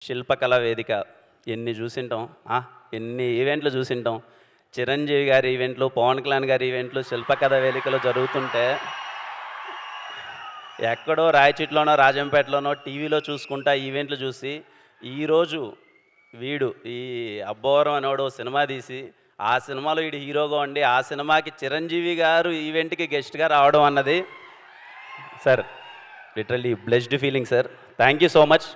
శిల్పకళా వేదిక ఎన్ని చూసింటాం, ఎన్ని ఈవెంట్లు చూసింటాం. చిరంజీవి గారి ఈవెంట్లు, పవన్ కళ్యాణ్ గారి ఈవెంట్లు శిల్పకళా వేదికలో జరుగుతుంటే ఎక్కడో రాయచీట్లోనో రాజంపేటలోనో టీవీలో చూసుకుంటా ఈవెంట్లు చూసి ఈరోజు వీడు ఈ అబ్బోరం అనేవాడు సినిమా తీసి ఆ సినిమాలో వీడు హీరోగా ఉండి ఆ సినిమాకి చిరంజీవి గారు ఈవెంట్కి గెస్ట్గా రావడం అన్నది sir literally blessed feeling sir. Thank you so much.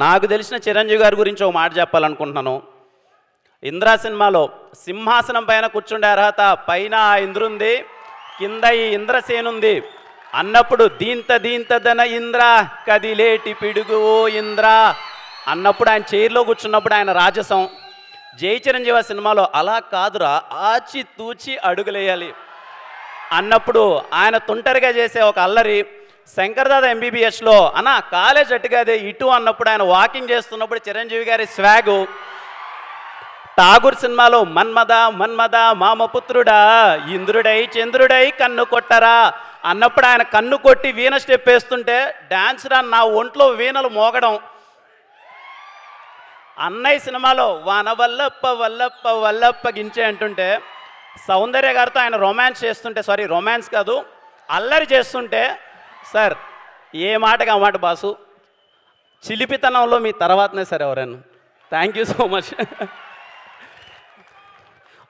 నాకు తెలిసిన చిరంజీవి గారి గురించి ఒక మాట చెప్పాలనుకుంటున్నాను. ఇంద్రా సినిమాలో సింహాసనం పైన కూర్చుండే అర్హత పైన ఇంద్రుంది, కింద ఈ ఇంద్రసేనుంది అన్నప్పుడు దీంతదన ఇంద్ర కదిలేటి పిడుగు ఓ ఇంద్ర అన్నప్పుడు ఆయన చైర్లో కూర్చున్నప్పుడు ఆయన రాజసం. జై చిరంజీవి సినిమాలో అలా కాదురా ఆచి తూచి అడుగులేయాలి అన్నప్పుడు ఆయన తుంటరిగా చేసే ఒక అల్లరి. శంకర్దాద ఎంబీబీఎస్లో అన్న కాలేజ్ అట్టుగాదే ఇటు అన్నప్పుడు ఆయన వాకింగ్ చేస్తున్నప్పుడు చిరంజీవి గారి స్వాగు. ఠాగూర్ సినిమాలో మన్మద మన్మద మామపుత్రుడా ఇంద్రుడై చంద్రుడై కన్ను కొట్టరా అన్నప్పుడు ఆయన కన్ను కొట్టి వీణ స్టెప్ వేస్తుంటే డాన్స్ రా నా ఒంట్లో వీణలు మోగడం. అన్నయ్య సినిమాలో వాన వల్లప్ప వల్లప్ప వల్లప్ప గించే అంటుంటే సౌందర్య గారితో ఆయన రొమాన్స్ కాదు అల్లరి చేస్తుంటే సార్ ఏ మాటగా మాట బాసు చిలిపితనంలో మీ తర్వాతనే సార్ ఎవరైనా. Thank you so much.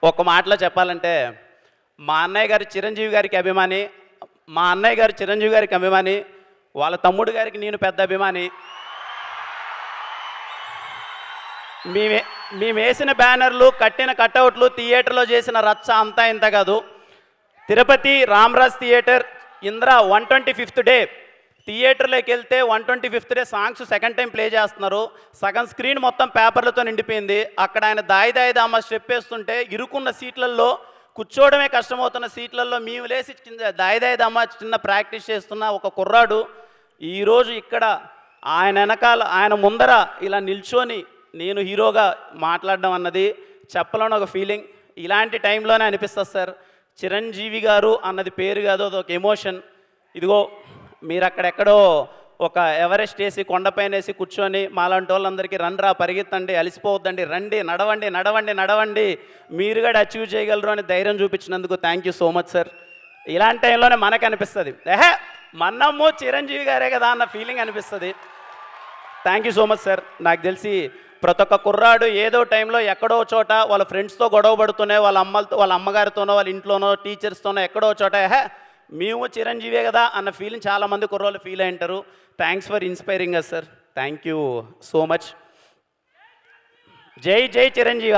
ఒక మాటలో చెప్పాలంటే మా అన్నయ్య గారు చిరంజీవి గారికి అభిమాని, మా అన్నయ్య గారు చిరంజీవి గారికి అభిమాని, వాళ్ళ తమ్ముడు గారికి నేను పెద్ద అభిమాని. మేము వేసిన బ్యానర్లు కట్టిన కట్అవుట్లు థియేటర్లో చేసిన రచ్చ అంతా ఇంత కాదు. Tirupati Ramaraj theatre Indra 125th day థియేటర్లోకి వెళ్తే 125th day songs second time play చేస్తున్నారు. సగం స్క్రీన్ మొత్తం పేపర్లతో నిండిపోయింది. అక్కడ ఆయన దాయి దామ స్టెప్ వేస్తుంటే ఇరుకున్న సీట్లలో కూర్చోవడమే కష్టమవుతున్న సీట్లలో మేము లేసి దాయి దామ చిన్న ప్రాక్టీస్ చేస్తున్న ఒక కుర్రాడు ఈరోజు ఇక్కడ ఆయన వెనకాల ఆయన ముందర ఇలా నిల్చొని నేను హీరోగా మాట్లాడడం అన్నది చెప్పలేని ఒక ఫీలింగ్. ఇలాంటి టైంలోనే అనిపిస్తుంది సార్ చిరంజీవి గారు అన్నది పేరు కాదు, అదొక ఎమోషన్. ఇదిగో మీరు అక్కడెక్కడో ఒక ఎవరెస్ట్ వేసి కొండపైన వేసి కూర్చొని మాలాంటి వాళ్ళందరికీ రండ్రా పరిగెత్తండి అలసిపోవద్దండి రండి నడవండి నడవండి నడవండి మీరు కూడా అచీవ్ చేయగలరు అని ధైర్యం చూపించినందుకు thank you so much sir. ఇలాంటి టైంలోనే మనకు అనిపిస్తుంది మన్నమ్ము చిరంజీవి గారే కదా అన్న ఫీలింగ్ అనిపిస్తుంది. Thank you so much sir. నాకు తెలిసి ప్రతి ఒక్క కుర్రాడు ఏదో టైంలో ఎక్కడో చోట వాళ్ళ ఫ్రెండ్స్తో గొడవ పడుతూనే వాళ్ళ అమ్మగారితోనో వాళ్ళ ఇంట్లోనో టీచర్స్తోనో ఎక్కడో చోట మేము చిరంజీవే కదా అన్న ఫీలింగ్ చాలామంది కుర్రోళ్ళు ఫీల్ అయి ఉంటారు. Thanks for inspiring us sir. Thank you so much. జై జై చిరంజీవ.